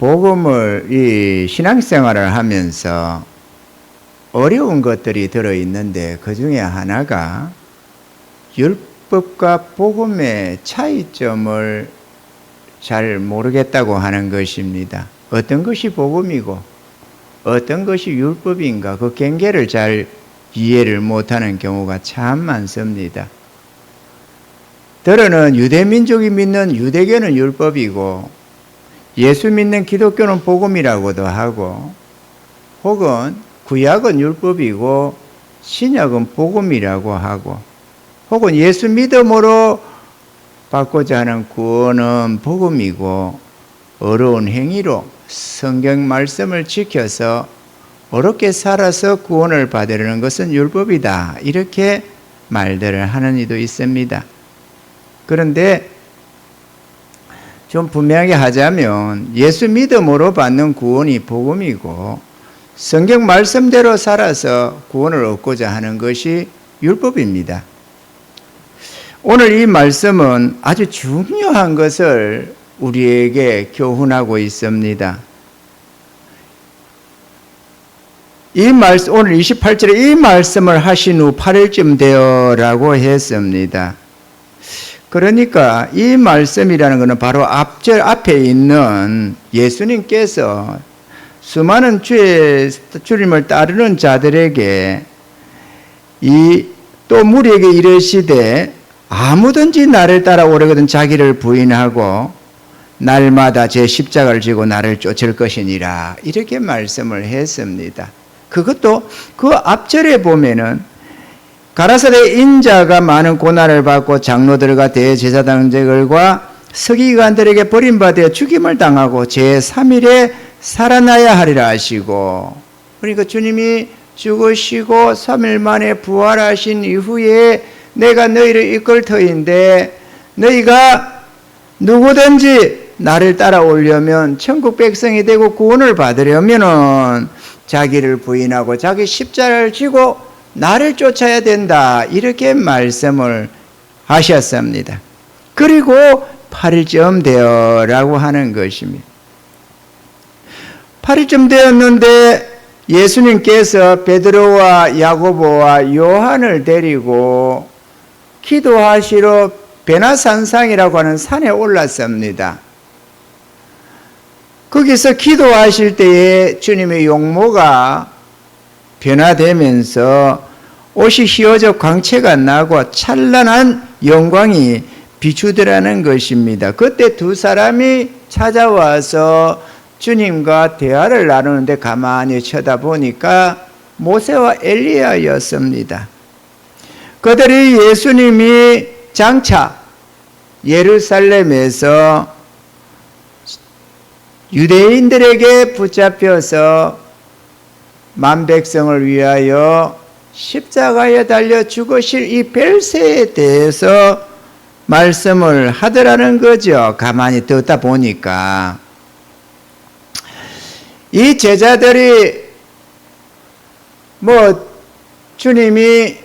복음을 이 신앙생활을 하면서 어려운 것들이 들어있는데 그 중에 하나가 율법과 복음의 차이점을 잘 모르겠다고 하는 것입니다. 어떤 것이 복음이고 어떤 것이 율법인가 그 경계를 잘 이해를 못하는 경우가 참 많습니다. 들어는 유대민족이 믿는 유대교는 율법이고 예수 믿는 기독교는 복음이라고도 하고 혹은 구약은 율법이고 신약은 복음이라고 하고 혹은 예수 믿음으로 받고자 하는 구원은 복음이고 어려운 행위로 성경 말씀을 지켜서 어렵게 살아서 구원을 받으려는 것은 율법이다. 이렇게 말들을 하는 이도 있습니다. 그런데 좀 분명하게 하자면 예수 믿음으로 받는 구원이 복음이고 성경 말씀대로 살아서 구원을 얻고자 하는 것이 율법입니다. 오늘 이 말씀은 아주 중요한 것을 우리에게 교훈하고 있습니다. 오늘 28절에 이 말씀을 하신 후 8일쯤 되어라고 했습니다. 그러니까 이 말씀이라는 것은 바로 앞에 있는 예수님께서 수많은 주님을 따르는 자들에게 또 무리에게 이르시되 아무든지 나를 따라오려거든 자기를 부인하고 날마다 제 십자가를 지고 나를 쫓을 것이니라 이렇게 말씀을 했습니다. 그것도 그 앞절에 보면은 가라사대 인자가 많은 고난을 받고 장로들과 대제사장들과 서기관들에게 버림받아 죽임을 당하고 제3일에 살아나야 하리라 하시고, 그러니까 주님이 죽으시고 3일 만에 부활하신 이후에 내가 너희를 이끌 터인데 너희가 누구든지 나를 따라오려면 천국 백성이 되고 구원을 받으려면은 자기를 부인하고 자기 십자가를 지고 나를 쫓아야 된다 이렇게 말씀을 하셨습니다. 그리고 8일쯤 되어라고 하는 것입니다. 8일쯤 되었는데 예수님께서 베드로와 야고보와 요한을 데리고 기도하시러 베나산상이라고 하는 산에 올랐습니다. 거기서 기도하실 때에 주님의 용모가 변화되면서 옷이 휘어져 광채가 나고 찬란한 영광이 비추더라는 것입니다. 그때 두 사람이 찾아와서 주님과 대화를 나누는데 가만히 쳐다보니까 모세와 엘리야였습니다. 그들이 예수님이 장차 예루살렘에서 유대인들에게 붙잡혀서 만백성을 위하여 십자가에 달려 죽으실 이 별세에 대해서 말씀을 하더라는 거죠. 가만히 듣다 보니까 이 제자들이 주님이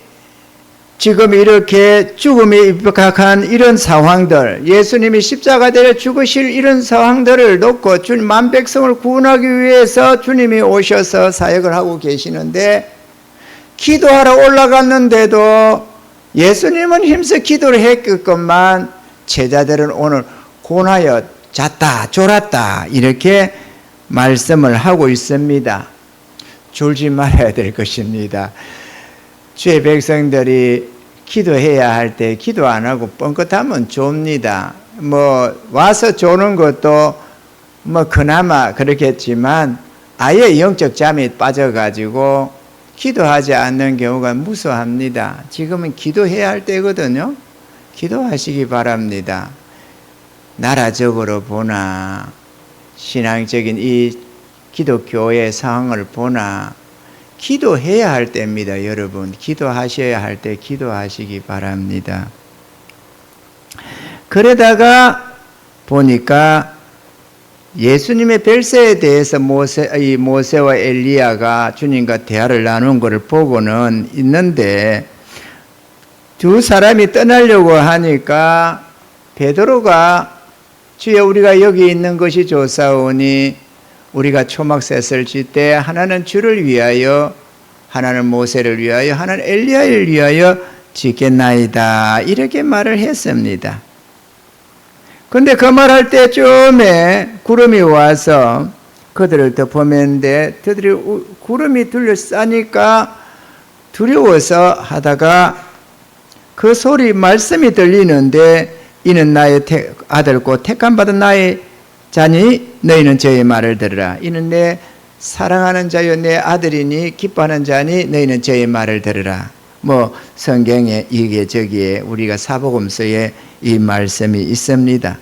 지금 이렇게 죽음에 입각한 이런 상황들, 예수님이 십자가 되어 죽으실 이런 상황들을 놓고 주님 만백성을 구원하기 위해서 주님이 오셔서 사역을 하고 계시는데 기도하러 올라갔는데도 예수님은 힘써 기도를 했겠건만 제자들은 오늘 곤하여 잤다 졸았다 이렇게 말씀을 하고 있습니다. 졸지 말아야 될 것입니다. 주의 백성들이 기도해야 할 때 기도 안 하고 뻥끗하면 좁니다. 와서 조는 것도 그나마 그렇겠지만 아예 영적 잠에 빠져가지고 기도하지 않는 경우가 무수합니다. 지금은 기도해야 할 때거든요. 기도하시기 바랍니다. 나라적으로 보나 신앙적인 이 기독교의 상황을 보나 기도해야 할 때입니다. 여러분 기도하셔야 할 때 기도하시기 바랍니다. 그러다가 보니까 예수님의 별세에 대해서 모세와 엘리야가 주님과 대화를 나눈 것을 보고는 있는데 두 사람이 떠나려고 하니까 베드로가 주여 우리가 여기 있는 것이 좋사오니 우리가 초막셋을 질 때 하나는 주를 위하여, 하나는 모세를 위하여, 하나는 엘리야를 위하여 짓겠나이다, 이렇게 말을 했습니다. 근데 그 말할 때쯤에 구름이 와서 그들을 덮어맨데 그들이 구름이 둘러싸니까 두려워서 하다가 그 소리 말씀이 들리는데 이는 나의 아들고 택함받은 나의 자니 너희는 저의 말을 들으라. 이는 내 사랑하는 자여 내 아들이니 기뻐하는 자니 너희는 저의 말을 들으라. 뭐 성경에 이게 저기에 우리가 사복음서에 이 말씀이 있습니다.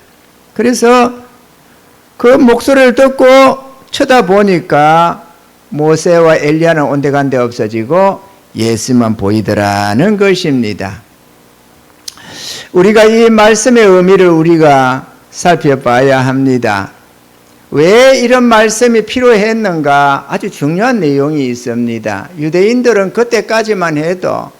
그래서 그 목소리를 듣고 쳐다보니까 모세와 엘리야는 온데간데 없어지고 예수만 보이더라는 것입니다. 우리가 이 말씀의 의미를 우리가 살펴봐야 합니다. 왜 이런 말씀이 필요했는가? 아주 중요한 내용이 있습니다. 유대인들은 그때까지만 해도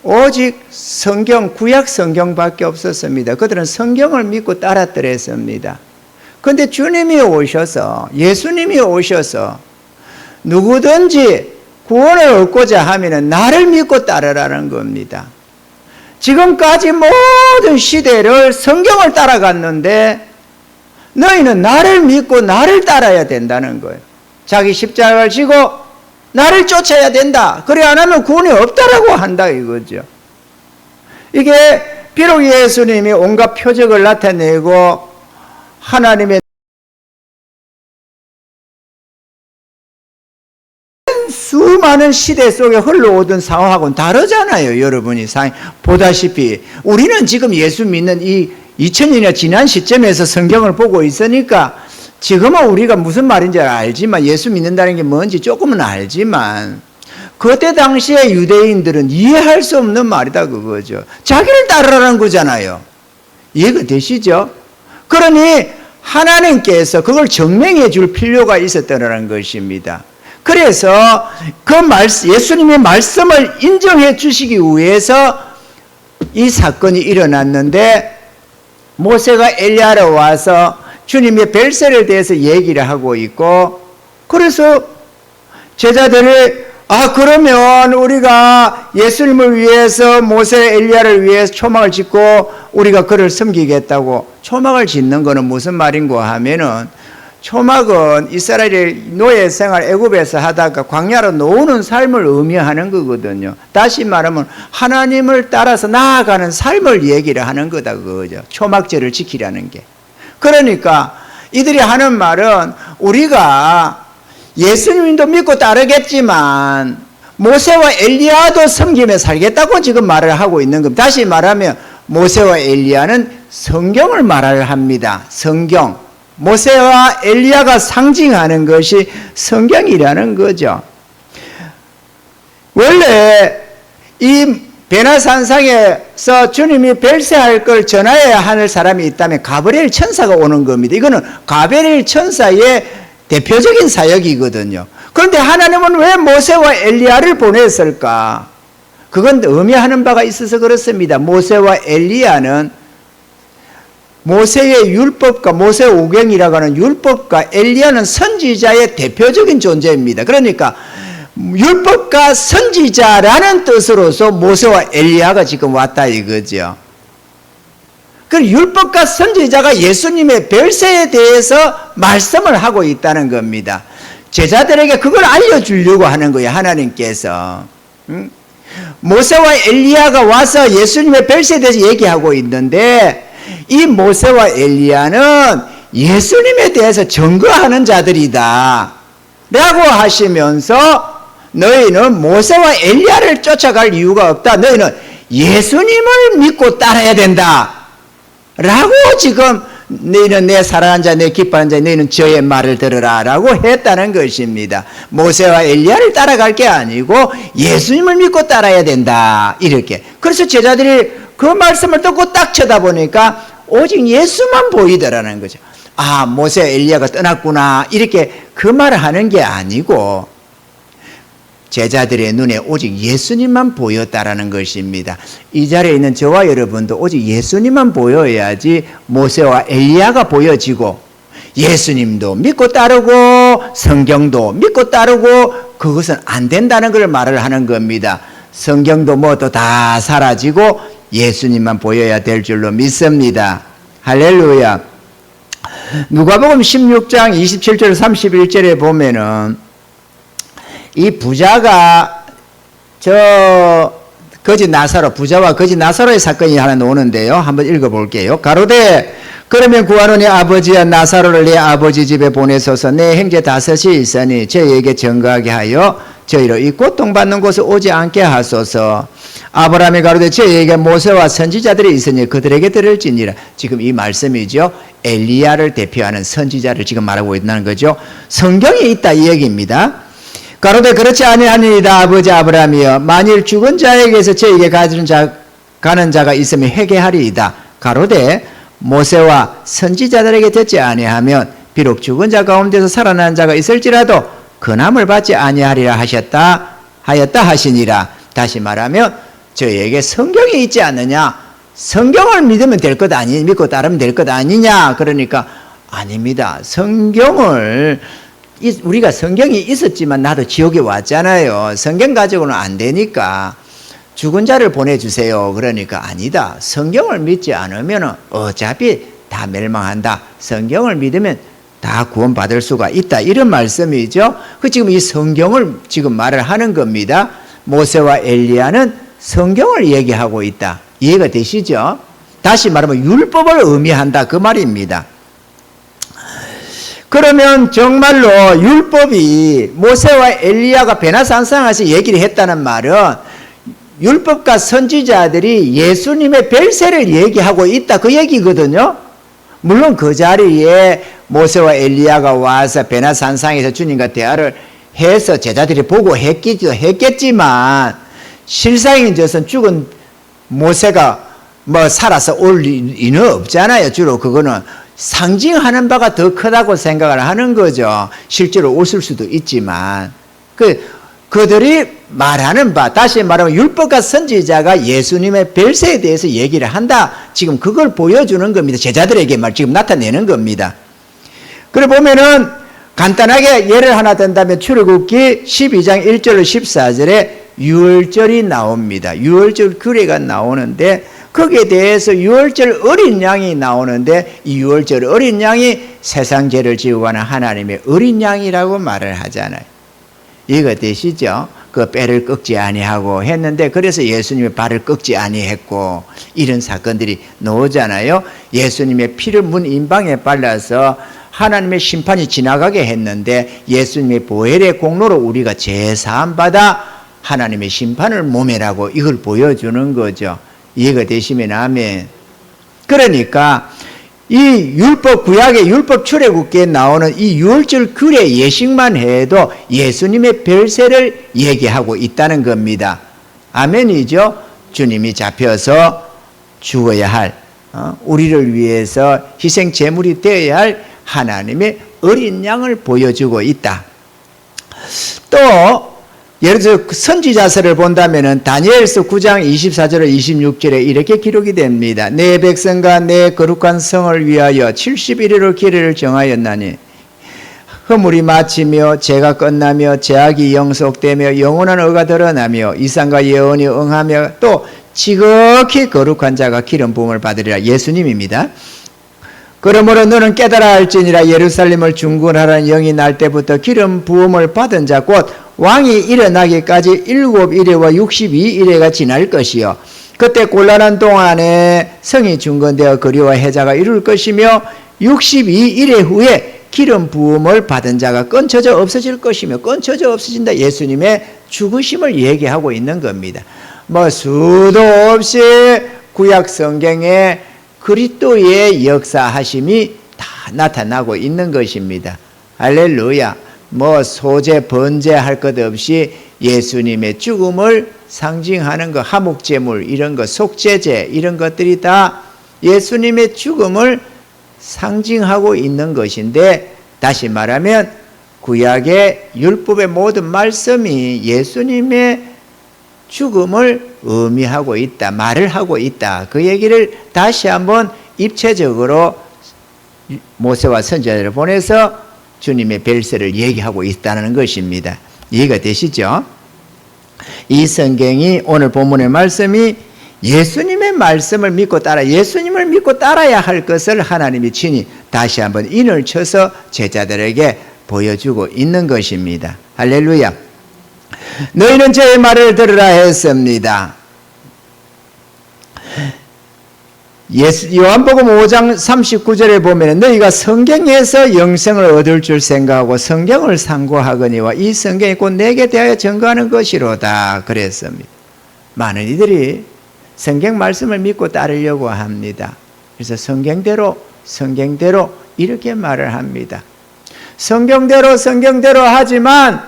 오직 성경, 구약 성경밖에 없었습니다. 그들은 성경을 믿고 따랐더랬습니다. 그런데 주님이 오셔서, 예수님이 오셔서 누구든지 구원을 얻고자 하면 나를 믿고 따르라는 겁니다. 지금까지 모든 시대를 성경을 따라갔는데 너희는 나를 믿고 나를 따라야 된다는 거예요. 자기 십자가를 지고 나를 쫓아야 된다. 그래 안 하면 구원이 없다라고 한다 이거죠. 이게 비록 예수님이 온갖 표적을 나타내고 하나님의 수많은 시대 속에 흘러오던 상황하고는 다르잖아요. 여러분이 보다시피 우리는 지금 예수 믿는 이 2000년이나 지난 시점에서 성경을 보고 있으니까 지금은 우리가 무슨 말인지 알지만, 예수 믿는다는 게 뭔지 조금은 알지만, 그때 당시에 유대인들은 이해할 수 없는 말이다 그거죠. 자기를 따르라는 거잖아요. 이해가 되시죠? 그러니 하나님께서 그걸 증명해 줄 필요가 있었다는 것입니다. 그래서 그 예수님의 말씀을 인정해 주시기 위해서 이 사건이 일어났는데, 모세가 엘리야로 와서 주님의 별세를 대해서 얘기를 하고 있고, 그래서 제자들이 그러면 우리가 예수님을 위해서 모세 엘리야를 위해서 초막을 짓고 우리가 그를 섬기겠다고. 초막을 짓는 거는 무슨 말인고 하면은, 초막은 이스라엘의 노예 생활 애굽에서 하다가 광야로 놓는 삶을 의미하는 거거든요. 다시 말하면 하나님을 따라서 나아가는 삶을 얘기를 하는 거다 그거죠. 초막절을 지키라는 게. 그러니까 이들이 하는 말은 우리가 예수님도 믿고 따르겠지만 모세와 엘리야도 섬기며 살겠다고 지금 말을 하고 있는 겁니다. 다시 말하면 모세와 엘리야는 성경을 말을 합니다. 성경. 모세와 엘리야가 상징하는 것이 성경이라는 거죠. 원래 이 베나산상에서 주님이 별세할 걸 전하여야 하는 사람이 있다면 가브리엘 천사가 오는 겁니다. 이거는 가브리엘 천사의 대표적인 사역이거든요. 그런데 하나님은 왜 모세와 엘리야를 보냈을까? 그건 의미하는 바가 있어서 그렇습니다. 모세와 엘리야는 모세의 율법과 모세 오경이라고 하는 율법과 엘리야는 선지자의 대표적인 존재입니다. 그러니까 율법과 선지자라는 뜻으로서 모세와 엘리야가 지금 왔다 이거죠. 그 율법과 선지자가 예수님의 별세에 대해서 말씀을 하고 있다는 겁니다. 제자들에게 그걸 알려주려고 하는 거예요. 하나님께서. 모세와 엘리야가 와서 예수님의 별세에 대해서 얘기하고 있는데, 이 모세와 엘리야는 예수님에 대해서 증거하는 자들이다 라고 하시면서 너희는 모세와 엘리야를 쫓아갈 이유가 없다. 너희는 예수님을 믿고 따라야 된다 라고 지금 너희는 내 사랑하는 자, 내 기뻐하는 자, 너희는 저의 말을 들으라 라고 했다는 것입니다. 모세와 엘리야를 따라갈 게 아니고 예수님을 믿고 따라야 된다 이렇게. 그래서 제자들이 그 말씀을 듣고 딱 쳐다보니까 오직 예수만 보이더라는 거죠. 모세 엘리야가 떠났구나 이렇게 그 말을 하는 게 아니고 제자들의 눈에 오직 예수님만 보였다라는 것입니다. 이 자리에 있는 저와 여러분도 오직 예수님만 보여야지 모세와 엘리야가 보여지고 예수님도 믿고 따르고 성경도 믿고 따르고 그것은 안 된다는 걸 말을 하는 겁니다. 성경도 뭐도 다 사라지고 예수님만 보여야 될 줄로 믿습니다. 할렐루야. 누가복음 16장 27절 31절에 보면은 이 부자가 거지 나사로, 부자와 거지 나사로의 사건이 하나 나오는데요. 한번 읽어볼게요. 가로되 그러면 구하노니 아버지야 나사로를 내 아버지 집에 보내소서. 내 형제 다섯이 있으니 저희에게 증거하게 하여 저희로 이 고통받는 곳에 오지 않게 하소서. 아브라함이 가로되 저희에게 모세와 선지자들이 있으니 그들에게 들을지니라. 지금 이 말씀이죠. 엘리야를 대표하는 선지자를 지금 말하고 있다는 거죠. 성경에 있다 이 얘기입니다. 가로되 그렇지 아니하니이다 아버지 아브라함이여. 만일 죽은 자에게서 저에게 가는 자가 있으면 회개하리이다. 가로되 모세와 선지자들에게 듣지 아니하면 비록 죽은 자 가운데서 살아난 자가 있을지라도 근함을 받지 아니하리라 하였다 하시니라. 다시 말하면 저에게 성경이 있지 않느냐, 성경을 믿으면 될 것 아니, 믿고 따르면 될 것 아니냐. 그러니까 아닙니다. 우리가 성경이 있었지만 나도 지옥에 왔잖아요. 성경 가지고는 안 되니까 죽은 자를 보내주세요. 그러니까 아니다. 성경을 믿지 않으면 어차피 다 멸망한다. 성경을 믿으면 다 구원받을 수가 있다. 이런 말씀이죠. 지금 이 성경을 지금 말을 하는 겁니다. 모세와 엘리야는 성경을 얘기하고 있다. 이해가 되시죠? 다시 말하면 율법을 의미한다. 그 말입니다. 그러면 정말로 율법이 모세와 엘리야가 베나산상에서 얘기를 했다는 말은 율법과 선지자들이 예수님의 별세를 얘기하고 있다 그 얘기거든요. 물론 그 자리에 모세와 엘리야가 와서 베나산상에서 주님과 대화를 해서 제자들이 보고 했겠지만 실상인저선 죽은 모세가 살아서 올 리는 없잖아요. 주로 그거는 상징하는 바가 더 크다고 생각을 하는 거죠. 실제로 오실 수도 있지만 그들이 말하는 바, 다시 말하면 율법과 선지자가 예수님의 별세에 대해서 얘기를 한다. 지금 그걸 보여주는 겁니다. 제자들에게 지금 나타내는 겁니다. 그래 보면은 간단하게 예를 하나 든다면 출애굽기 12장 1절로 14절에 유월절이 나옵니다. 유월절 규례가 나오는데 거기에 대해서 유월절 어린 양이 나오는데 이 유월절 어린 양이 세상 죄를 지우고 가는 하나님의 어린 양이라고 말을 하잖아요. 이해가 되시죠? 그 뼈를 꺾지 아니하고 했는데 그래서 예수님의 발을 꺾지 아니했고 이런 사건들이 나오잖아요. 예수님의 피를 문 임방에 발라서 하나님의 심판이 지나가게 했는데 예수님의 보혈의 공로로 우리가 죄사함 받아 하나님의 심판을 모면하고 이걸 보여주는 거죠. 이해가 되시면 아멘. 그러니까 이 율법 구약의 율법 출애굽기에 나오는 이 유월절 규례 예식만 해도 예수님의 별세를 얘기하고 있다는 겁니다. 아멘이죠. 주님이 잡혀서 죽어야 할 우리를 위해서 희생 제물이 되어야 할 하나님의 어린 양을 보여주고 있다. 또 예를 들어 선지자서를 본다면은 다니엘서 9장 24절 26절에 이렇게 기록이 됩니다. 내 백성과 내 거룩한 성을 위하여 71일의 기례를 정하였나니 허물이 마치며 죄가 끝나며 죄악이 영속되며 영원한 의가 드러나며 이상과 예언이 응하며 또 지극히 거룩한 자가 기름 부음을 받으리라. 예수님입니다. 그러므로 너는 깨달아 할지니라 예루살렘을 중건하라는 영이 날 때부터 기름 부음을 받은 자 곧 왕이 일어나기까지 7일에와 62일에가 지날 것이요 그때 곤란한 동안에 성이 중건되어 거리와 해자가 이룰 것이며 62일 후에 기름 부음을 받은 자가 끊쳐져 없어질 것이며 끊쳐져 없어진다. 예수님의 죽으심을 얘기하고 있는 겁니다. 수도 없이 구약 성경에 그리스도의 역사하심이 다 나타나고 있는 것입니다. 할렐루야. 소재 번제할 것 없이 예수님의 죽음을 상징하는 것, 화목제물 이런 것, 속죄제 이런 것들이 다 예수님의 죽음을 상징하고 있는 것인데 다시 말하면 구약의 율법의 모든 말씀이 예수님의 죽음을 의미하고 있다, 말을 하고 있다. 그 얘기를 다시 한번 입체적으로 모세와 선지자들을 보내서 주님의 별세를 얘기하고 있다는 것입니다. 이해가 되시죠? 이 성경이 오늘 본문의 말씀이 예수님의 말씀을 믿고 예수님을 믿고 따라야 할 것을 하나님이 친히 다시 한번 인을 쳐서 제자들에게 보여주고 있는 것입니다. 할렐루야. 너희는 제 말을 들으라 했습니다. 요한복음 5장 39절에 보면 너희가 성경에서 영생을 얻을 줄 생각하고 성경을 상고하거니와 이 성경이 곧 내게 대하여 증거하는 것이로다 그랬습니다. 많은 이들이 성경 말씀을 믿고 따르려고 합니다. 그래서 성경대로 이렇게 말을 합니다. 성경대로 하지만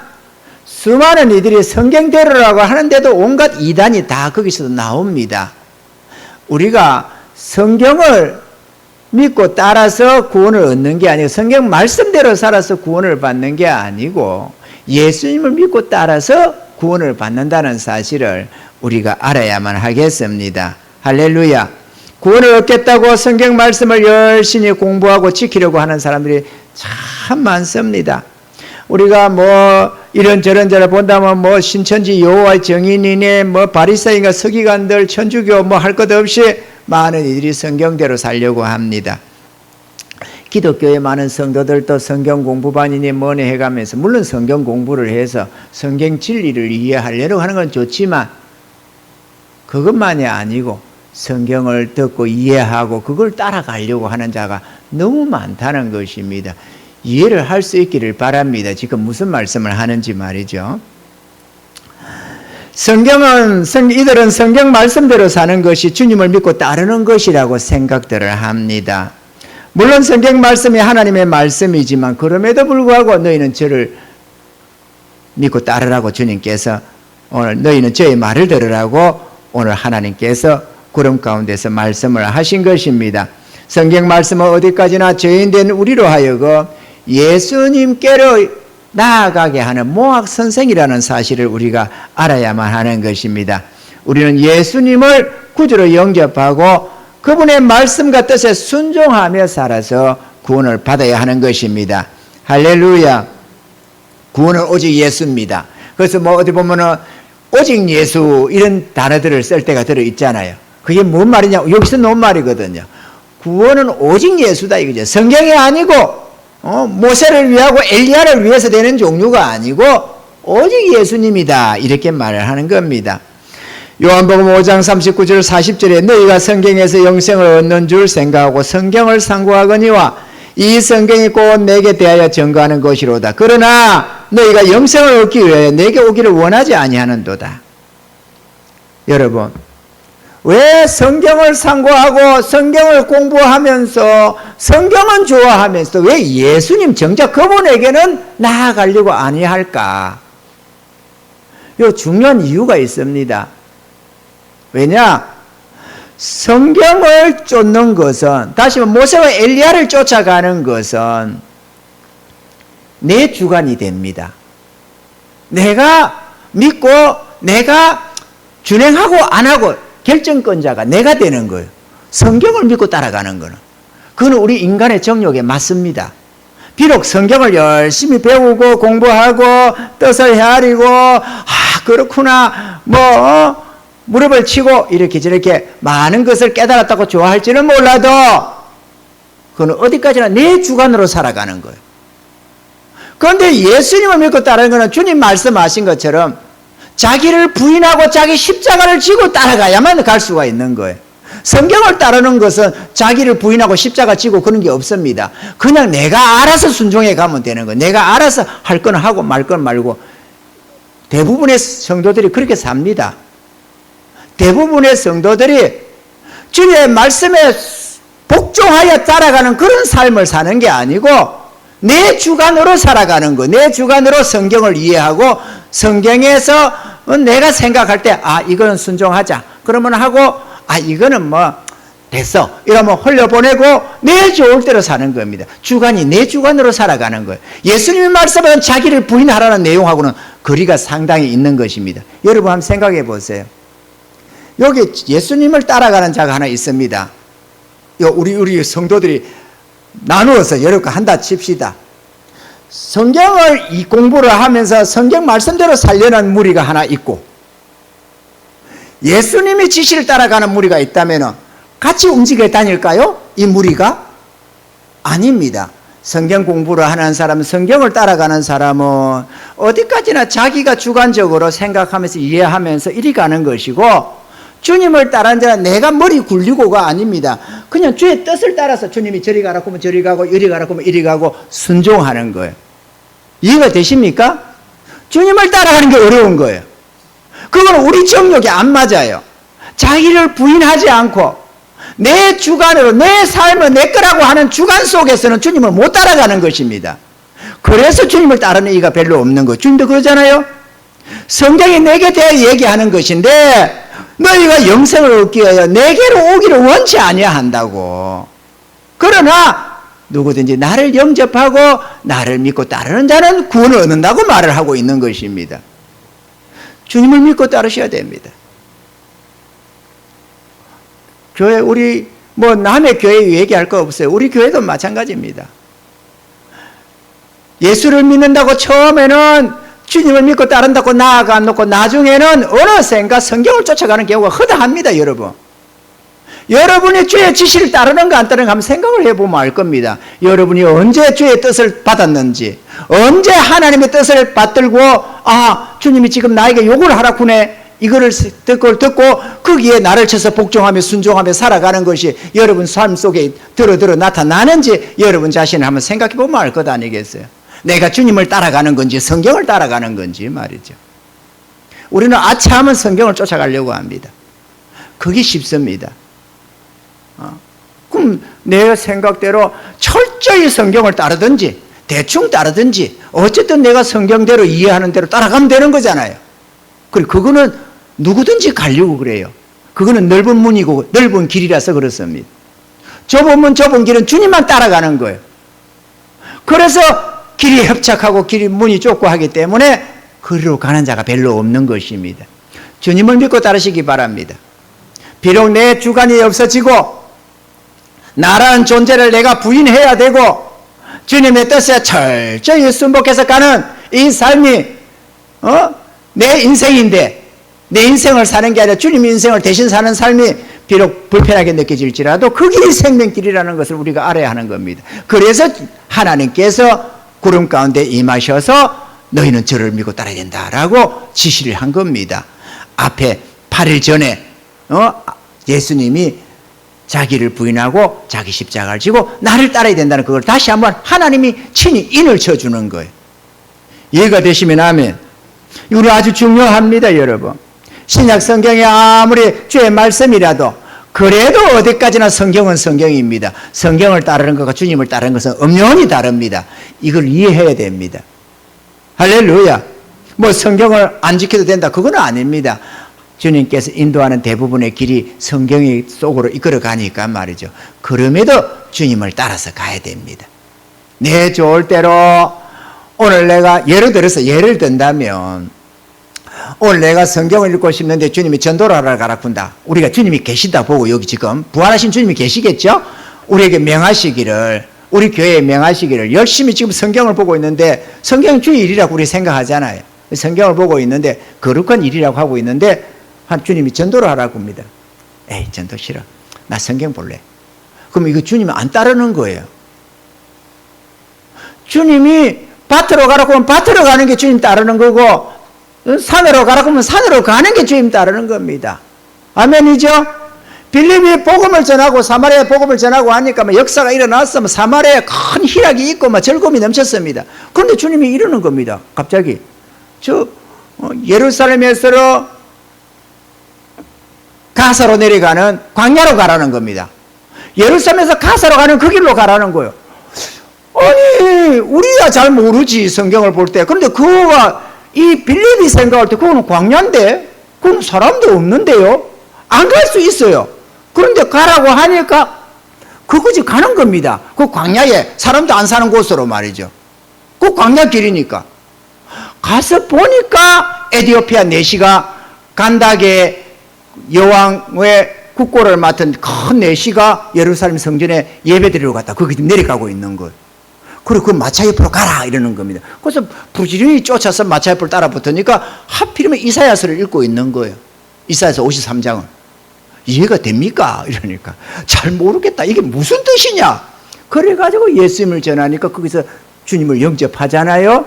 수많은 이들이 성경대로라고 하는데도 온갖 이단이 다 거기서도 나옵니다. 우리가 성경을 믿고 따라서 구원을 얻는 게 아니고 성경 말씀대로 살아서 구원을 받는 게 아니고 예수님을 믿고 따라서 구원을 받는다는 사실을 우리가 알아야만 하겠습니다. 할렐루야. 구원을 얻겠다고 성경 말씀을 열심히 공부하고 지키려고 하는 사람들이 참 많습니다. 우리가 이런저런 자를 본다면 신천지 여호와의 증인이네 바리새인과 서기관들 천주교 할 것 없이 많은 이들이 성경대로 살려고 합니다. 기독교의 많은 성도들도 성경 공부반이니 뭐니 해가면서 물론 성경 공부를 해서 성경 진리를 이해하려고 하는 건 좋지만 그것만이 아니고 성경을 듣고 이해하고 그걸 따라가려고 하는 자가 너무 많다는 것입니다. 이해를 할 수 있기를 바랍니다. 지금 무슨 말씀을 하는지 말이죠. 이들은 성경 말씀대로 사는 것이 주님을 믿고 따르는 것이라고 생각들을 합니다. 물론 성경 말씀이 하나님의 말씀이지만 그럼에도 불구하고 너희는 저를 믿고 따르라고 주님께서 오늘 너희는 저의 말을 들으라고 오늘 하나님께서 구름 가운데서 말씀을 하신 것입니다. 성경 말씀은 어디까지나 죄인된 우리로 하여금 예수님께로 나아가게 하는 모학 선생이라는 사실을 우리가 알아야만 하는 것입니다. 우리는 예수님을 구주로 영접하고 그분의 말씀과 뜻에 순종하며 살아서 구원을 받아야 하는 것입니다. 할렐루야. 구원은 오직 예수입니다. 그래서 어디 보면은 오직 예수 이런 단어들을 쓸 때가 들어있잖아요. 그게 뭔 말이냐? 여기서 놓은 말이거든요. 구원은 오직 예수다 이거죠. 성경이 아니고 모세를 위하고 엘리야를 위해서 되는 종류가 아니고 오직 예수님이다 이렇게 말을 하는 겁니다. 요한복음 5장 39절 40절에 너희가 성경에서 영생을 얻는 줄 생각하고 성경을 상고하거니와 이 성경이 곧 내게 대하여 증거하는 것이로다. 그러나 너희가 영생을 얻기 위해 내게 오기를 원하지 아니하는도다. 여러분, 왜 성경을 상고하고 성경을 공부하면서 성경은 좋아하면서 왜 예수님 정작 그분에게는 나아가려고 아니할까? 이 중요한 이유가 있습니다. 왜냐? 성경을 쫓는 것은, 다시 말해 모세와 엘리야를 쫓아가는 것은 내 주관이 됩니다. 내가 믿고 내가 준행하고 안 하고 결정권자가 내가 되는 거예요. 성경을 믿고 따라가는 거는. 그건 우리 인간의 정욕에 맞습니다. 비록 성경을 열심히 배우고 공부하고 뜻을 헤아리고 그렇구나 무릎을 치고 이렇게 저렇게 많은 것을 깨달았다고 좋아할지는 몰라도 그건 어디까지나 내 주관으로 살아가는 거예요. 그런데 예수님을 믿고 따르는 것은 주님 말씀하신 것처럼 자기를 부인하고 자기 십자가를 지고 따라가야만 갈 수가 있는 거예요. 성경을 따르는 것은 자기를 부인하고 십자가 지고 그런 게 없습니다. 그냥 내가 알아서 순종해 가면 되는 거예요. 내가 알아서 할 건 하고 말 건 말고. 대부분의 성도들이 그렇게 삽니다. 대부분의 성도들이 주님의 말씀에 복종하여 따라가는 그런 삶을 사는 게 아니고 내 주관으로 살아가는 거. 내 주관으로 성경을 이해하고 성경에서 내가 생각할 때 이거는 순종하자. 그러면 하고 이거는 됐어. 이러면 흘려보내고 내 좋을 대로 사는 겁니다. 주관이 내 주관으로 살아가는 거예요. 예수님의 말씀은 자기를 부인하라는 내용하고는 거리가 상당히 있는 것입니다. 여러분 한번 생각해 보세요. 여기 예수님을 따라가는 자가 하나 있습니다. 우리 성도들이 나누어서 여러분과 한다 칩시다. 성경을 이 공부를 하면서 성경 말씀대로 살려는 무리가 하나 있고, 예수님의 지시를 따라가는 무리가 있다면 같이 움직여 다닐까요? 이 무리가? 아닙니다. 성경 공부를 하는 사람은, 성경을 따라가는 사람은 어디까지나 자기가 주관적으로 생각하면서 이해하면서 이리 가는 것이고, 주님을 따르는 자는 내가 머리 굴리고가 아닙니다. 그냥 주의 뜻을 따라서 주님이 저리 가라고 하면 저리 가고 이리 가라고 하면 이리 가고 순종하는 거예요. 이해가 되십니까? 주님을 따라가는 게 어려운 거예요. 그건 우리 정욕에 안 맞아요. 자기를 부인하지 않고 내 주관으로 내 삶을 내 거라고 하는 주관 속에서는 주님을 못 따라가는 것입니다. 그래서 주님을 따르는 이가 별로 없는 거예요. 주님도 그러잖아요. 성경이 내게 대해 얘기하는 것인데 너희가 영생을 얻기 위하여 내게로 오기를 원치 아니한다고. 그러나 누구든지 나를 영접하고 나를 믿고 따르는 자는 구원을 얻는다고 말을 하고 있는 것입니다. 주님을 믿고 따르셔야 됩니다. 교회, 우리 남의 교회 얘기할 거 없어요. 우리 교회도 마찬가지입니다. 예수를 믿는다고 처음에는 주님을 믿고 따른다고 나아가 놓고 나중에는 어느샌가 성경을 쫓아가는 경우가 허다합니다. 여러분, 여러분이 주의 지시를 따르는가 안 따르는가 한번 생각을 해보면 알 겁니다. 여러분이 언제 주의 뜻을 받았는지, 언제 하나님의 뜻을 받들고 주님이 지금 나에게 요구를 하라쿠네, 이거를 듣고 거기에 나를 쳐서 복종하며 순종하며 살아가는 것이 여러분 삶 속에 들어 나타나는지 여러분 자신을 한번 생각해 보면 알 것 아니겠어요? 내가 주님을 따라가는 건지 성경을 따라가는 건지 말이죠. 우리는 아차하면 성경을 쫓아가려고 합니다. 그게 쉽습니다. 그럼 내 생각대로 철저히 성경을 따르든지 대충 따르든지 어쨌든 내가 성경대로 이해하는 대로 따라가면 되는 거잖아요. 그리고 그거는 누구든지 가려고 그래요. 그거는 넓은 문이고 넓은 길이라서 그렇습니다. 좁은 문 좁은 길은 주님만 따라가는 거예요. 그래서 길이 협착하고 길이 문이 좁고 하기 때문에 그리로 가는 자가 별로 없는 것입니다. 주님을 믿고 따르시기 바랍니다. 비록 내 주관이 없어지고 나라는 존재를 내가 부인해야 되고 주님의 뜻에 철저히 순복해서 가는 이 삶이 내 인생인데, 내 인생을 사는 게 아니라 주님의 인생을 대신 사는 삶이 비록 불편하게 느껴질지라도 그 길이 생명길이라는 것을 우리가 알아야 하는 겁니다. 그래서 하나님께서 구름 가운데 임하셔서 너희는 저를 믿고 따라야 된다라고 지시를 한 겁니다. 앞에 8일 전에 예수님이 자기를 부인하고 자기 십자가를 지고 나를 따라야 된다는 그걸 다시 한번 하나님이 친히 인을 쳐주는 거예요. 이해가 되시면 아멘. 이거 아주 중요합니다. 여러분, 신약 성경에 아무리 주의 말씀이라도 그래도 어디까지나 성경은 성경입니다. 성경을 따르는 것과 주님을 따르는 것은 엄연히 다릅니다. 이걸 이해해야 됩니다. 할렐루야. 성경을 안 지켜도 된다, 그건 아닙니다. 주님께서 인도하는 대부분의 길이 성경의 속으로 이끌어 가니까 말이죠. 그럼에도 주님을 따라서 가야 됩니다. 내 좋을 대로 오늘 내가 예를 든다면 오늘 내가 성경을 읽고 싶는데 주님이 전도를 하러 가라 군다. 우리가 주님이 계시다 보고 여기 지금 부활하신 주님이 계시겠죠? 우리에게 명하시기를, 우리 교회에 명하시기를, 열심히 지금 성경을 보고 있는데 성경은 주의 일이라고 우리 생각하잖아요. 성경을 보고 있는데 거룩한 일이라고 하고 있는데 주님이 전도를 하라고 합니다. 에이, 전도 싫어. 나 성경 볼래. 그럼 이거 주님이 안 따르는 거예요. 주님이 밭으로 가라고 하면 밭으로 가는 게 주님 따르는 거고, 산으로 가라고 하면 산으로 가는 게 주님 따르는 겁니다. 아멘이죠? 빌립이 복음을 전하고 사마리아 복음을 전하고 하니까 역사가 일어났으면 사마리아에 큰 희락이 있고 즐거움이 넘쳤습니다. 그런데 주님이 이러는 겁니다. 갑자기 예루살렘에서 가사로 내려가는 광야로 가라는 겁니다. 예루살렘에서 가사로 가는 그 길로 가라는 거예요. 아니, 우리가 잘 모르지, 성경을 볼 때. 그런데 그거가 이 빌립이 생각할 때 그거는 광야인데, 그건 사람도 없는데요. 안 갈 수 있어요. 그런데 가라고 하니까 그것이 가는 겁니다. 그 광야에 사람도 안 사는 곳으로 말이죠. 그 광야 길이니까. 가서 보니까 에디오피아 내시가 간다게 여왕의 국고를 맡은 큰 내시가 예루살렘 성전에 예배드리러 갔다. 거기 지금 내려가고 있는 거예요. 그리고 그 마차 옆으로 가라 이러는 겁니다. 그래서 부지런히 쫓아서 마차 옆을 따라 붙으니까 하필이면 이사야서를 읽고 있는 거예요. 이사야서 53장은. 이해가 됩니까? 이러니까 잘 모르겠다. 이게 무슨 뜻이냐? 그래가지고 예수님을 전하니까 거기서 주님을 영접하잖아요.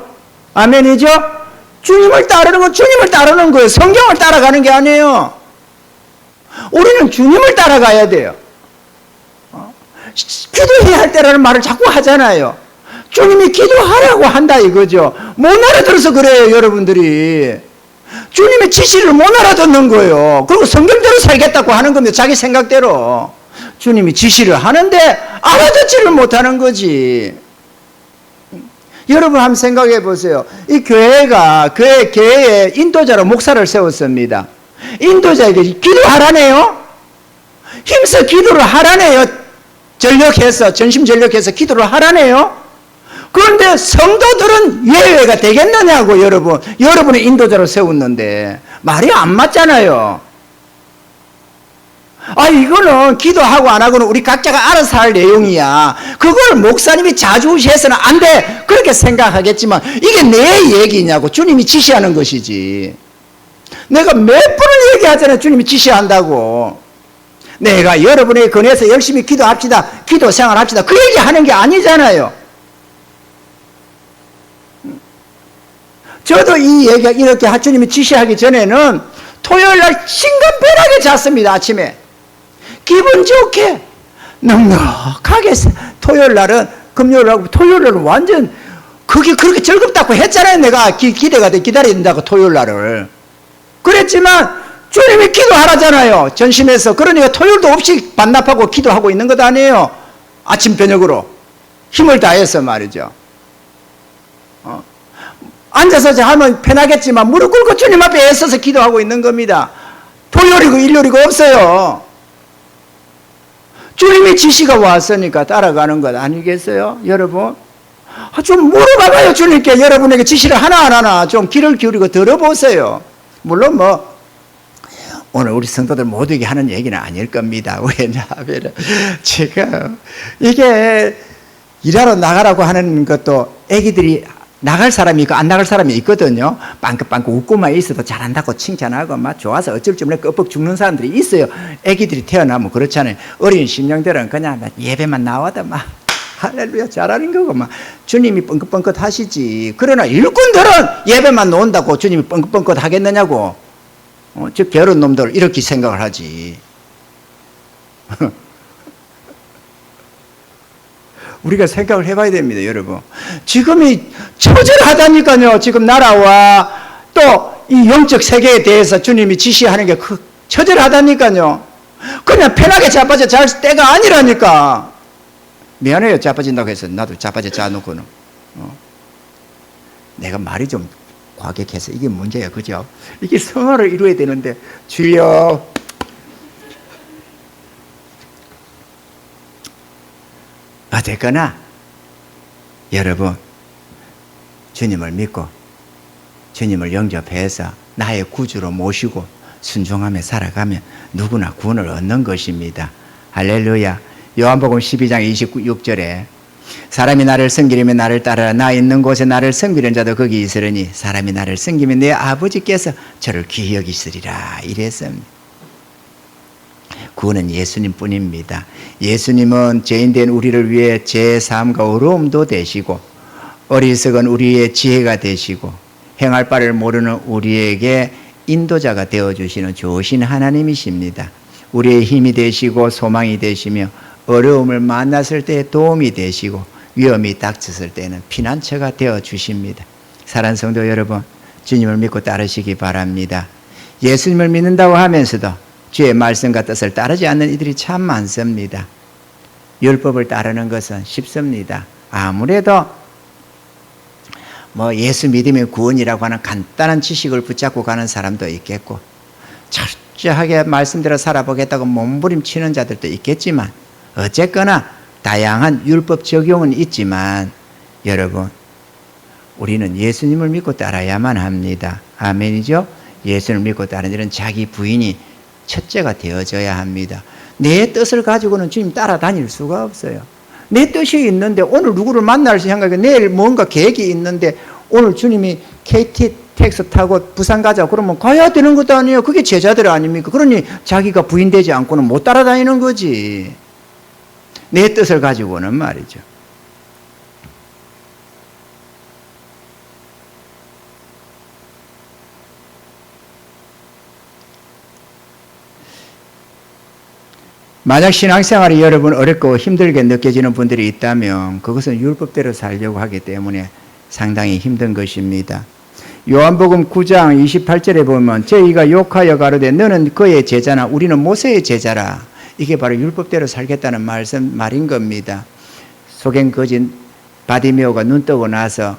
아멘이죠? 주님을 따르는 건 주님을 따르는 거예요. 성경을 따라가는 게 아니에요. 우리는 주님을 따라가야 돼요. 기도해야 할 때라는 말을 자꾸 하잖아요. 주님이 기도하라고 한다 이거죠. 못 알아들어서 그래요, 여러분들이. 주님의 지시를 못 알아듣는 거예요. 그리고 성경대로 살겠다고 하는 겁니다. 자기 생각대로. 주님이 지시를 하는데 알아듣지를 못하는 거지. 여러분 한번 생각해 보세요. 이 교회가 교회에 인도자로 목사를 세웠습니다. 인도자에게 기도하라네요. 힘써 기도를 하라네요. 전력해서 전심전력해서 기도를 하라네요. 그런데 성도들은 예외가 되겠느냐고. 여러분의 인도자로 세웠는데 말이 안 맞잖아요. 이거는 기도하고 안 하고는 우리 각자가 알아서 할 내용이야. 그걸 목사님이 자주시해서는 안 돼. 그렇게 생각하겠지만 이게 내 얘기냐고. 주님이 지시하는 것이지. 내가 몇 번을 얘기하잖아요. 주님이 지시한다고. 내가 여러분에게 권해서 열심히 기도합시다. 기도 생활합시다. 그 얘기하는 게 아니잖아요. 저도 이 얘기가 이렇게 주님이 지시하기 전에는 토요일날 신간편하게 잤습니다. 아침에 기분 좋게 넉넉하게. 토요일날은 금요일하고 토요일날은 완전 그게 그렇게 즐겁다고 했잖아요. 내가 기대가 돼 기다린다고 토요일날을 그랬지만 주님이 기도하라잖아요. 전심에서. 그러니까 토요일도 없이 반납하고 기도하고 있는 것 아니에요. 아침 저녁으로 힘을 다해서 말이죠. 앉아서 하면 편하겠지만 무릎 꿇고 주님 앞에 애써서 기도하고 있는 겁니다. 토요일이고 일요일이고 없어요. 주님의 지시가 왔으니까 따라가는 것 아니겠어요? 여러분 좀 물어봐봐요. 주님께 여러분에게 지시를 하나 안 하나 좀 귀를 기울이고 들어보세요. 물론 오늘 우리 성도들 모두에게 하는 얘기는 아닐 겁니다. 왜냐하면 지금 이게 일하러 나가라고 하는 것도 애기들이 나갈 사람이 있고 안 나갈 사람이 있거든요. 빵긋빵긋 웃고만 있어도 잘한다고 칭찬하고 막 좋아서 어쩔 줄 몰라 끄뻑 죽는 사람들이 있어요. 애기들이 태어나면 그렇잖아요. 어린 심령들은 그냥 예배만 나와도 막 할렐루야 잘하는 거고 막 주님이 뻥긋뻥긋 하시지. 그러나 일꾼들은 예배만 놓는다고 주님이 뻥긋뻥긋 하겠느냐고. 즉 게으른 놈들 이렇게 생각을 하지. 우리가 생각을 해봐야 됩니다, 여러분. 지금이 처절하다니까요. 지금 나라와 또 이 영적 세계에 대해서 주님이 지시하는 게 처절하다니까요. 그냥 편하게 자빠져 잘 때가 아니라니까. 미안해요, 자빠진다고 해서. 나도 자빠져 자놓고는. 내가 말이 좀 과격해서 이게 문제야, 그죠? 이게 성화를 이루어야 되는데, 주여. 어쨌거나 여러분 주님을 믿고 주님을 영접해서 나의 구주로 모시고 순종하며 살아가면 누구나 구원을 얻는 것입니다. 할렐루야. 요한복음 12장 26절에 사람이 나를 섬기려면 나를 따르라. 나 있는 곳에 나를 섬기는 자도 거기 있으리니 사람이 나를 섬기면 내 아버지께서 저를 귀히 여기시리라 이랬습니다. 구원은 예수님 뿐입니다. 예수님은 죄인된 우리를 위해 죄 사함과 의로움도 되시고 어리석은 우리의 지혜가 되시고 행할 바를 모르는 우리에게 인도자가 되어주시는 좋으신 하나님이십니다. 우리의 힘이 되시고 소망이 되시며 어려움을 만났을 때 도움이 되시고 위험이 닥쳤을 때는 피난처가 되어주십니다. 사랑하는 성도 여러분, 주님을 믿고 따르시기 바랍니다. 예수님을 믿는다고 하면서도 주의 말씀과 뜻을 따르지 않는 이들이 참 많습니다. 율법을 따르는 것은 쉽습니다. 아무래도 예수 믿으면 구원이라고 하는 간단한 지식을 붙잡고 가는 사람도 있겠고 철저하게 말씀대로 살아보겠다고 몸부림치는 자들도 있겠지만 어쨌거나 다양한 율법 적용은 있지만 여러분 우리는 예수님을 믿고 따라야만 합니다. 아멘이죠? 예수를 믿고 따르는 일은 자기 부인이 첫째가 되어져야 합니다. 내 뜻을 가지고는 주님 따라다닐 수가 없어요. 내 뜻이 있는데 오늘 누구를 만날 생각에 내일 뭔가 계획이 있는데 오늘 주님이 KT 택시 타고 부산 가자 그러면 가야 되는 것도 아니에요. 그게 제자들 아닙니까? 그러니 자기가 부인되지 않고는 못 따라다니는 거지. 내 뜻을 가지고는 말이죠. 만약 신앙생활이 여러분 어렵고 힘들게 느껴지는 분들이 있다면 그것은 율법대로 살려고 하기 때문에 상당히 힘든 것입니다. 요한복음 9장 28절에 보면 저희가 욕하여 가로되 너는 그의 제자나 우리는 모세의 제자라. 이게 바로 율법대로 살겠다는 말인 겁니다. 소경 거진 바디메오가 눈 뜨고 나서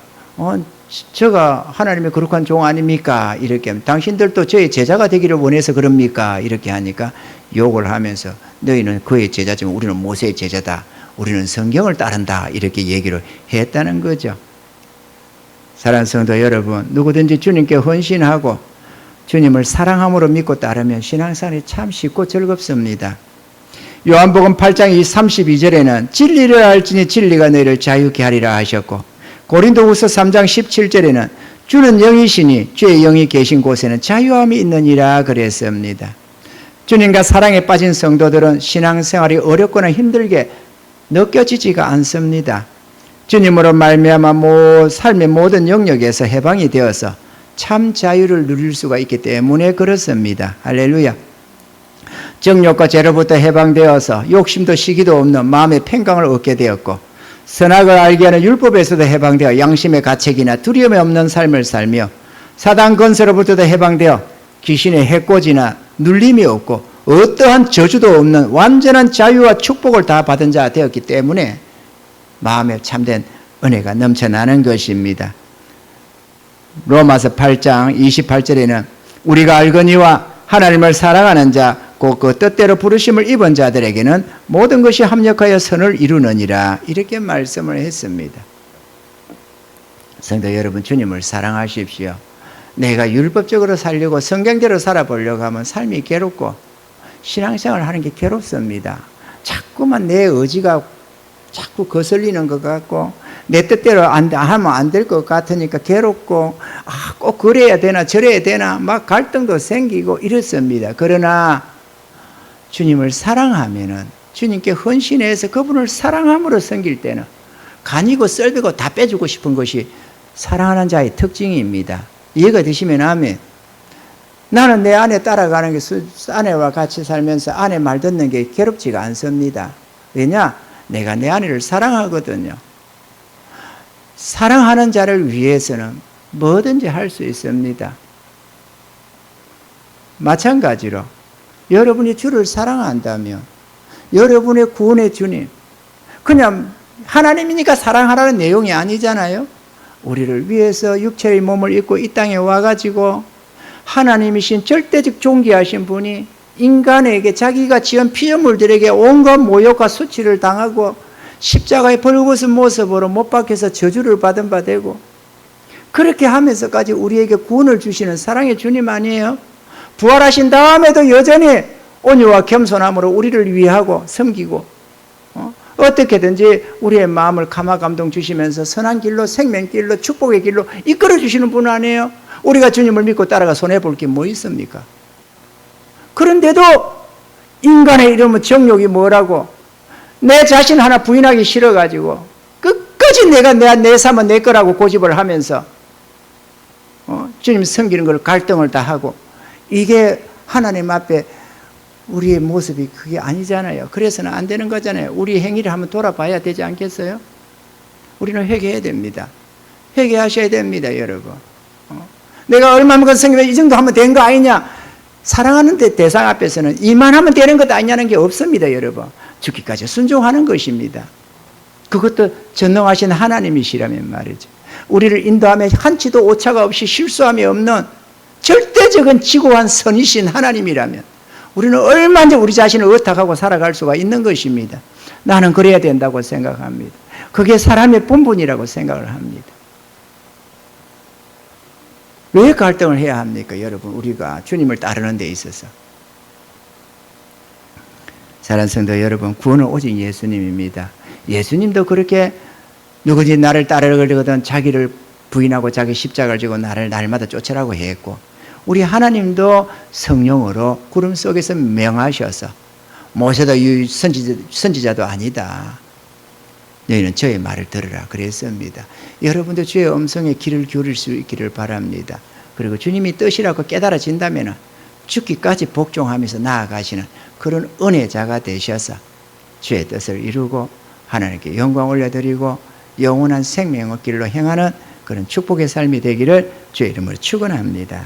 저가 하나님의 거룩한 종 아닙니까? 이렇게 하면 당신들도 저의 제자가 되기를 원해서 그럽니까? 이렇게 하니까 욕을 하면서 너희는 그의 제자지만 우리는 모세의 제자다. 우리는 성경을 따른다. 이렇게 얘기를 했다는 거죠. 사랑하는 성도 여러분, 누구든지 주님께 헌신하고 주님을 사랑함으로 믿고 따르면 신앙생활이 참 쉽고 즐겁습니다. 요한복음 8장 32절에는 진리를 알지니 진리가 너희를 자유케 하리라 하셨고 고린도후서 3장 17절에는 주는 영이시니 주의 영이 계신 곳에는 자유함이 있느니라 그랬습니다. 주님과 사랑에 빠진 성도들은 신앙생활이 어렵거나 힘들게 느껴지지가 않습니다. 주님으로 말미암아 삶의 모든 영역에서 해방이 되어서 참 자유를 누릴 수가 있기 때문에 그렇습니다. 할렐루야. 정욕과 죄로부터 해방되어서 욕심도 시기도 없는 마음의 평강을 얻게 되었고 선악을 알게 하는 율법에서도 해방되어 양심의 가책이나 두려움이 없는 삶을 살며 사단 권세로부터도 해방되어 귀신의 해코지나 눌림이 없고 어떠한 저주도 없는 완전한 자유와 축복을 다 받은 자 되었기 때문에 마음에 참된 은혜가 넘쳐나는 것입니다. 로마서 8장 28절에는 우리가 알거니와 하나님을 사랑하는 자 곧 그 뜻대로 부르심을 입은 자들에게는 모든 것이 합력하여 선을 이루느니라 이렇게 말씀을 했습니다. 성도 여러분, 주님을 사랑하십시오. 내가 율법적으로 살려고 성경대로 살아보려고 하면 삶이 괴롭고 신앙생활을 하는 게 괴롭습니다. 자꾸만 내 의지가 자꾸 거슬리는 것 같고 내 뜻대로 하면 안 될 것 같으니까 괴롭고 꼭 그래야 되나 저래야 되나 막 갈등도 생기고 이렇습니다. 그러나 주님을 사랑하면은 주님께 헌신해서 그분을 사랑함으로 섬길 때는 간이고 썰비고 다 빼주고 싶은 것이 사랑하는 자의 특징입니다. 이해가 되시면 아멘. 나는 내 아내 따라가는 게 아내와 같이 살면서 아내 말 듣는 게 괴롭지가 않습니다. 왜냐? 내가 내 아내를 사랑하거든요. 사랑하는 자를 위해서는 뭐든지 할 수 있습니다. 마찬가지로 여러분이 주를 사랑한다면 여러분의 구원의 주님, 그냥 하나님이니까 사랑하라는 내용이 아니잖아요. 우리를 위해서 육체의 몸을 입고 이 땅에 와가지고 하나님이신 절대적 존귀하신 분이 인간에게 자기가 지은 피조물들에게 온갖 모욕과 수치를 당하고 십자가의 벌거벗은 모습으로 못 박혀서 저주를 받은 바 되고 그렇게 하면서까지 우리에게 구원을 주시는 사랑의 주님 아니에요? 부활하신 다음에도 여전히 온유와 겸손함으로 우리를 위하고 섬기고 어떻게든지 우리의 마음을 감화 감동 주시면서 선한 길로 생명길로 축복의 길로 이끌어 주시는 분 아니에요? 우리가 주님을 믿고 따라가 손해볼 게 뭐 있습니까? 그런데도 인간의 이름은 정욕이 뭐라고 내 자신 하나 부인하기 싫어가지고 끝까지 내 삶은 내 거라고 고집을 하면서 주님 섬기는 걸 갈등을 다 하고 이게 하나님 앞에 우리의 모습이 그게 아니잖아요. 그래서는 안 되는 거잖아요. 우리 행위를 한번 돌아봐야 되지 않겠어요? 우리는 회개해야 됩니다. 회개하셔야 됩니다, 여러분. 내가 얼마만큼 섬기면 이 정도 하면 된 거 아니냐? 사랑하는 대상 앞에서는 이만하면 되는 것 아니냐는 게 없습니다, 여러분. 죽기까지 순종하는 것입니다. 그것도 전능하신 하나님이시라면 말이죠. 우리를 인도하며 한치도 오차가 없이 실수함이 없는 절대적인 지고한 선이신 하나님이라면 우리는 얼마든지 우리 자신을 의탁하고 살아갈 수가 있는 것입니다. 나는 그래야 된다고 생각합니다. 그게 사람의 본분이라고 생각을 합니다. 왜 갈등을 해야 합니까, 여러분? 우리가 주님을 따르는 데 있어서 사랑하는 성도 여러분, 구원은 오직 예수님입니다. 예수님도 그렇게 누구든지 나를 따르거든 자기를 부인하고 자기 십자가를 지고 나를 날마다 쫓으라고 했고, 우리 하나님도 성령으로 구름 속에서 명하셔서 모세도 선지자도 아니다, 너희는 저의 말을 들으라 그랬습니다. 여러분도 주의 음성에 귀를 기울일 수 있기를 바랍니다. 그리고 주님이 뜻이라고 깨달아진다면 죽기까지 복종하면서 나아가시는 그런 은혜자가 되셔서 주의 뜻을 이루고 하나님께 영광 올려드리고 영원한 생명 얻기로 행하는 그런 축복의 삶이 되기를 주의 이름으로 축원합니다.